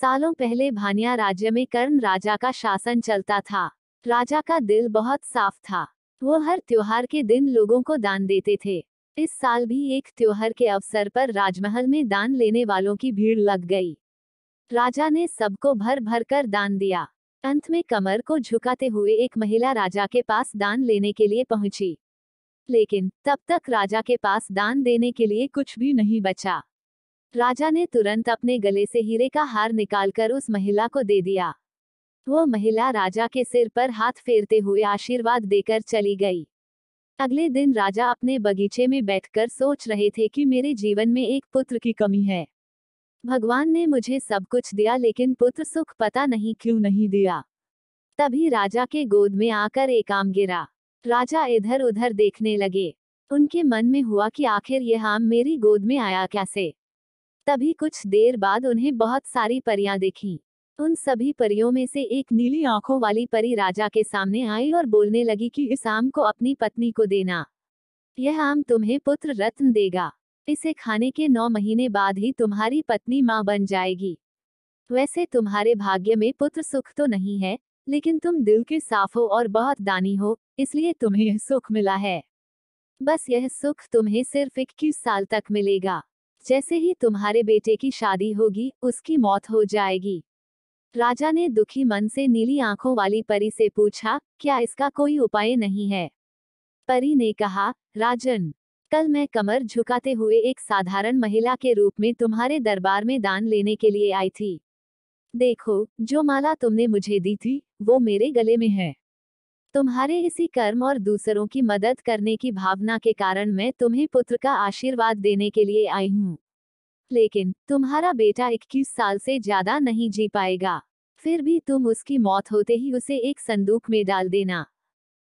सालों पहले भानिया राज्य में कर्ण राजा का शासन चलता था। राजा का दिल बहुत साफ था। वो हर त्योहार के दिन लोगों को दान देते थे। इस साल भी एक त्योहार के अवसर पर राजमहल में दान लेने वालों की भीड़ लग गई। राजा ने सबको भर भर कर दान दिया। अंत में कमर को झुकाते हुए एक महिला राजा के पास दान लेने के लिए पहुंची। लेकिन तब तक राजा के पास दान देने के लिए कुछ भी नहीं बचा। राजा ने तुरंत अपने गले से हीरे का हार निकालकर उस महिला को दे दिया। वो महिला राजा के सिर पर हाथ फेरते हुए आशीर्वाद देकर चली गई। अगले दिन राजा अपने बगीचे में बैठकर सोच रहे थे कि मेरे जीवन में एक पुत्र की कमी है। भगवान ने मुझे सब कुछ दिया लेकिन पुत्र सुख पता नहीं क्यों नहीं दिया। तभी राजा के गोद में आकर एक आम गिरा। राजा इधर उधर देखने लगे। उनके मन में हुआ कि आखिर यह आम मेरी गोद में आया कैसे। तभी कुछ देर बाद उन्हें बहुत सारी परियां दिखीं। उन सभी परियों में से एक नीली आंखों वाली परी राजा के सामने आई और बोलने लगी कि इस आम को अपनी पत्नी को देना। यह आम तुम्हें पुत्र रत्न देगा। इसे खाने के 9 महीने बाद ही तुम्हारी पत्नी मां बन जाएगी। वैसे तुम्हारे भाग्य में पुत्र सुख तो नहीं है, लेकिन तुम दिल के साफ हो और बहुत दानी हो, इसलिए तुम्हें यह सुख मिला है। बस यह सुख तुम्हें सिर्फ 21 साल तक मिलेगा। जैसे ही तुम्हारे बेटे की शादी होगी, उसकी मौत हो जाएगी। राजा ने दुखी मन से नीली आंखों वाली परी से पूछा, क्या इसका कोई उपाय नहीं है? परी ने कहा, राजन, कल मैं कमर झुकाते हुए एक साधारण महिला के रूप में तुम्हारे दरबार में दान लेने के लिए आई थी। देखो, जो माला तुमने मुझे दी थी, वो मेरे गले में है। तुम्हारे इसी कर्म और दूसरों की मदद करने की भावना के कारण मैं तुम्हें पुत्र का आशीर्वाद देने के लिए आई हूँ। लेकिन तुम्हारा बेटा 21 साल से ज्यादा नहीं जी पाएगा। फिर भी तुम उसकी मौत होते ही उसे एक संदूक में डाल देना।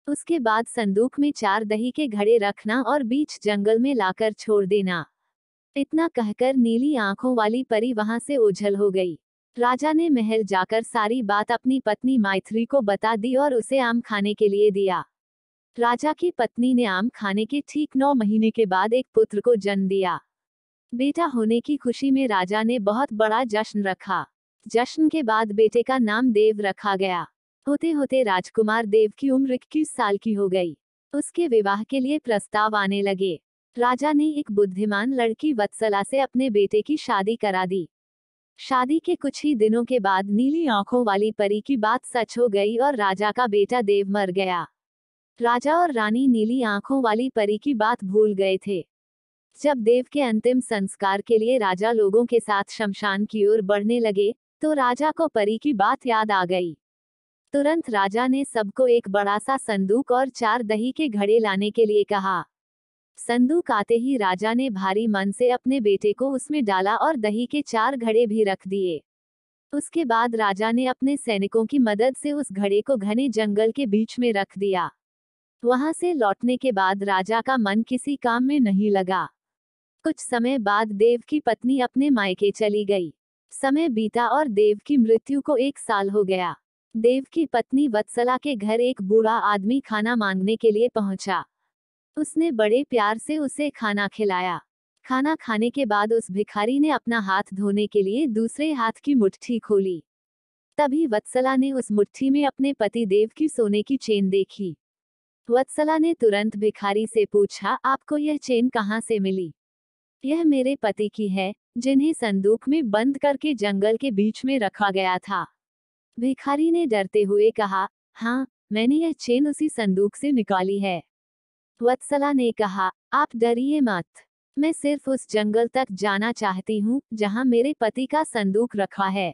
उसके बाद संदूक में 4 दही के घड़े रखना और बीच जंगल में लाकर छोड़ देना। इतना कहकर नीली आंखों वाली परी वहां से ओझल हो गई। राजा ने महल जाकर सारी बात अपनी पत्नी मैथिली को बता दी और उसे आम खाने के लिए दिया। राजा की पत्नी ने आम खाने के ठीक 9 महीने के बाद एक पुत्र को जन्म दिया। बेटा होने की खुशी में राजा ने बहुत बड़ा जश्न रखा। जश्न के बाद बेटे का नाम देव रखा गया। होते होते राजकुमार देव की उम्र 21 साल की हो गई। उसके विवाह के लिए प्रस्ताव आने लगे। राजा ने एक बुद्धिमान लड़की वत्सला से अपने बेटे की शादी करा दी। शादी के कुछ ही दिनों के बाद नीली आंखों वाली परी की बात सच हो गई और राजा का बेटा देव मर गया। राजा और रानी नीली आंखों वाली परी की बात भूल गए थे। जब देव के अंतिम संस्कार के लिए राजा लोगों के साथ शमशान की ओर बढ़ने लगे, तो राजा को परी की बात याद आ गई। तुरंत राजा ने सबको एक बड़ा सा संदूक और 4 दही के घड़े लाने के लिए कहा। संदूक आते ही राजा ने भारी मन से अपने बेटे को उसमें डाला और दही के 4 घड़े भी रख दिए। उसके बाद राजा ने अपने सैनिकों की मदद से उस घड़े को घने जंगल के बीच में रख दिया। वहां से लौटने के बाद राजा का मन किसी काम में नहीं लगा। कुछ समय बाद देव की पत्नी अपने मायके चली गई। समय बीता और देव की मृत्यु को 1 साल हो गया। देव की पत्नी वत्सला के घर एक बूढ़ा आदमी खाना मांगने के लिए पहुंचा। उसने बड़े प्यार से उसे खाना खिलाया। खाना खाने के बाद उस भिखारी ने अपना हाथ धोने के लिए दूसरे हाथ की मुट्ठी खोली। तभी वत्सला ने उस मुट्ठी में अपने पति देव की सोने की चेन देखी। वत्सला ने तुरंत भिखारी से पूछा, आपको यह चेन कहाँ से मिली? यह मेरे पति की है, जिन्हें संदूक में बंद करके जंगल के बीच में रखा गया था। भिखारी ने डरते हुए कहा, हाँ, मैंने यह चेन उसी संदूक से निकाली है। वत्सला ने कहा, आप डरिए मत। मैं सिर्फ उस जंगल तक जाना चाहती हूँ, जहाँ मेरे पति का संदूक रखा है।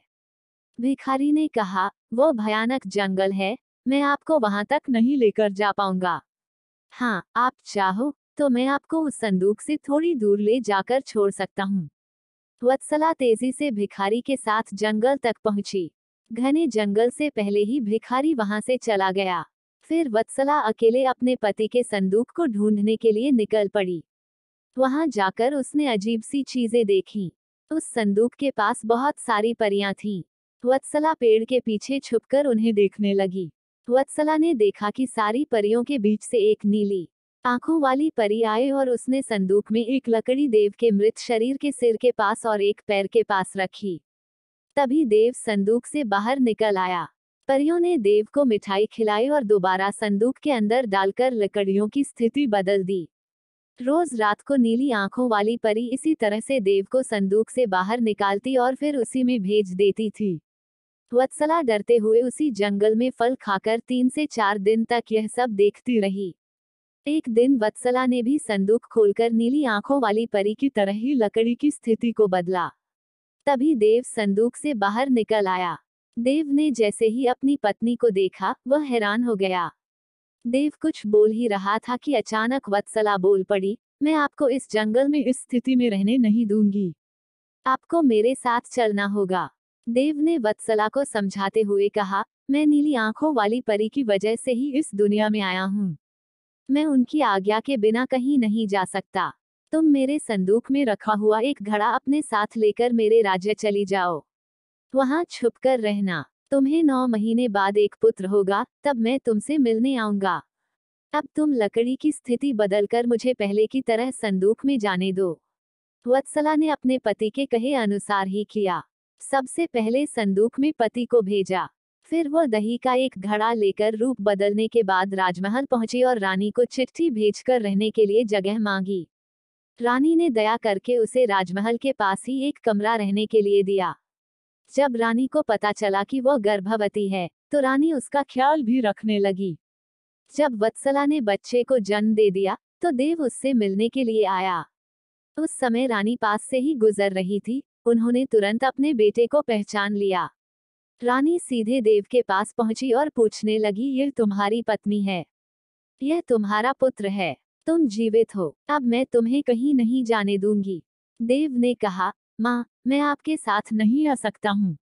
भिखारी ने कहा, वो भयानक जंगल है, मैं आपको वहां तक नहीं लेकर जा पाऊंगा। हाँ, आप चाहो तो मैं आपको उस संदूक से थोड़ी दूर ले जाकर छोड़ सकता हूँ। वत्सला तेजी से भिखारी के साथ जंगल तक पहुंची। घने जंगल से पहले ही भिखारी वहां से चला गया। फिर वत्सला अकेले अपने पति के संदूक को ढूंढने के लिए निकल पड़ी। वहां जाकर उसने अजीब सी चीजें देखीं। उस संदूक के पास बहुत सारी परियां थीं। वत्सला पेड़ के पीछे छुपकर उन्हें देखने लगी। वत्सला ने देखा कि सारी परियों के बीच से एक नीली आंखों वाली परी आई और उसने संदूक में एक लकड़ी देव के मृत शरीर के सिर के पास और एक पैर के पास रखी। तभी देव संदूक से बाहर निकल आया। परियों ने देव को मिठाई खिलाई और दोबारा संदूक के अंदर डालकर लकड़ियों की स्थिति बदल दी। रोज रात को नीली आंखों वाली परी इसी तरह से देव को संदूक से बाहर निकालती और फिर उसी में भेज देती थी। वत्सला डरते हुए उसी जंगल में फल खाकर 3 से 4 दिन तक यह सब देखती रही। एक दिन वत्सला ने भी संदूक खोलकर नीली आंखों वाली परी की तरह ही लकड़ी की स्थिति को बदला। तभी देव संदूक से बाहर निकल आया। देव ने जैसे ही अपनी पत्नी को देखा, वह हैरान हो गया। देव कुछ बोल ही रहा था कि अचानक वत्सला बोल पड़ी, मैं आपको इस जंगल में इस स्थिति में रहने नहीं दूंगी। आपको मेरे साथ चलना होगा। देव ने वत्सला को समझाते हुए कहा, मैं नीली आंखों वाली परी की वजह से ही इस दुनिया में आया हूँ। मैं उनकी आज्ञा के बिना कहीं नहीं जा सकता। तुम मेरे संदूक में रखा हुआ एक घड़ा अपने साथ लेकर मेरे राज्य चली जाओ। वहां छुपकर रहना। तुम्हें 9 महीने बाद एक पुत्र होगा, तब मैं तुमसे मिलने आऊंगा। अब तुम लकड़ी की स्थिति बदलकर मुझे पहले की तरह संदूक में जाने दो। वत्सला ने अपने पति के कहे अनुसार ही किया। सबसे पहले संदूक में पति को भेजा। फिर वह दही का एक घड़ा लेकर रूप बदलने के बाद राजमहल पहुंची और रानी को चिट्ठी भेजकर रहने के लिए जगह मांगी। रानी ने दया करके उसे राजमहल के पास ही एक कमरा रहने के लिए दिया। जब रानी को पता चला कि वह गर्भवती है, तो रानी उसका ख्याल भी रखने लगी। जब वत्सला ने बच्चे को जन्म दे दिया, तो देव उससे मिलने के लिए आया। उस समय रानी पास से ही गुजर रही थी। उन्होंने तुरंत अपने बेटे को पहचान लिया। रानी सीधे देव के पास पहुंची और पूछने लगी, यह तुम्हारी पत्नी है? यह तुम्हारा पुत्र है? तुम जीवित हो। अब मैं तुम्हें कहीं नहीं जाने दूंगी। देव ने कहा, माँ, मैं आपके साथ नहीं आ सकता हूँ।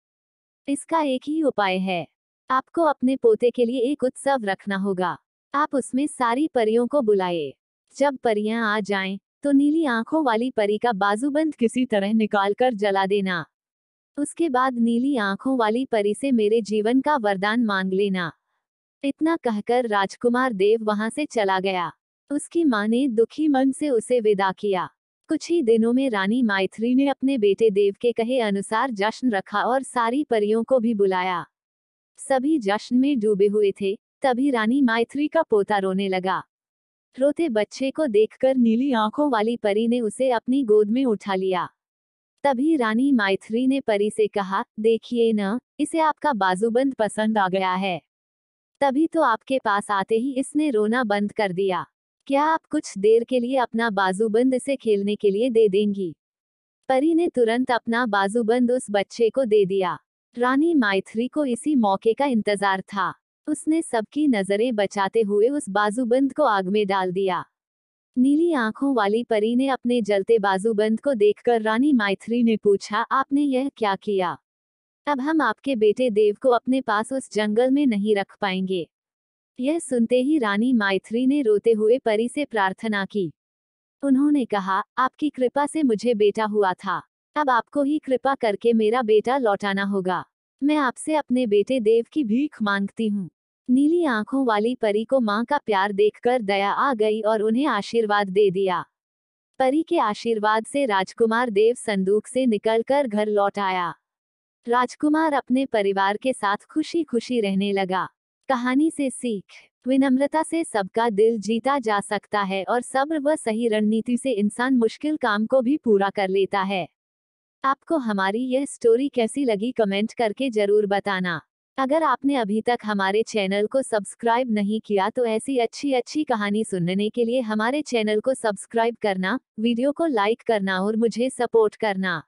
इसका एक ही उपाय है। आपको अपने पोते के लिए एक उत्सव रखना होगा। आप उसमें सारी परियों को बुलाए। जब परियां आ जाएं, तो नीली आंखों वाली परी का बाजूबंद किसी तरह निकालकर जला देना। उसके बाद नीली आंखों वाली परी से मेरे जीवन का वरदान मांग लेना। इतना कहकर राजकुमार देव वहां से चला गया। उसकी मां ने दुखी मन से उसे विदा किया। कुछ ही दिनों में रानी मैथिली ने अपने बेटे देव के कहे अनुसार जश्न रखा और सारी परियों को भी बुलाया। सभी जश्न में डूबे हुए थे। तभी रानी मैथिली का पोता रोने लगा। रोते बच्चे को देखकर नीली आंखों वाली परी ने उसे अपनी गोद में उठा लिया। तभी रानी मैथिली ने परी से कहा, देखिए न, इसे आपका बाजूबंद पसंद आ गया है। तभी तो आपके पास आते ही इसने रोना बंद कर दिया। क्या आप कुछ देर के लिए अपना बाजूबंद इसे खेलने के लिए दे देंगी? परी ने तुरंत अपना बाजूबंद उस बच्चे को दे दिया। रानी मैथिली को इसी मौके का इंतजार था। उसने सबकी नजरें बचाते हुए उस बाजूबंद को आग में डाल दिया। नीली आंखों वाली परी ने अपने जलते बाजूबंद को देखकर रानी मैथिली ने पूछा, आपने यह क्या किया? अब हम आपके बेटे देव को अपने पास उस जंगल में नहीं रख पाएंगे। यह सुनते ही रानी मैथिली ने रोते हुए परी से प्रार्थना की। उन्होंने कहा, आपकी कृपा से मुझे बेटा हुआ था। अब आपको ही कृपा करके मेरा बेटा लौटाना होगा। मैं आपसे अपने बेटे देव की भीख मांगती हूँ। नीली आंखों वाली परी को मां का प्यार देखकर दया आ गई और उन्हें आशीर्वाद दे दिया। परी के आशीर्वाद से राजकुमार देव संदूक से निकलकर घर लौट आया। राजकुमार अपने परिवार के साथ खुशी खुशी रहने लगा। कहानी से सीख, विनम्रता से सबका दिल जीता जा सकता है और सब्र व सही रणनीति से इंसान मुश्किल काम को भी पूरा कर लेता है। आपको हमारी यह स्टोरी कैसी लगी कमेंट करके जरूर बताना। अगर आपने अभी तक हमारे चैनल को सब्सक्राइब नहीं किया तो ऐसी अच्छी कहानी सुनने के लिए हमारे चैनल को सब्सक्राइब करना, वीडियो को लाइक करना और मुझे सपोर्ट करना।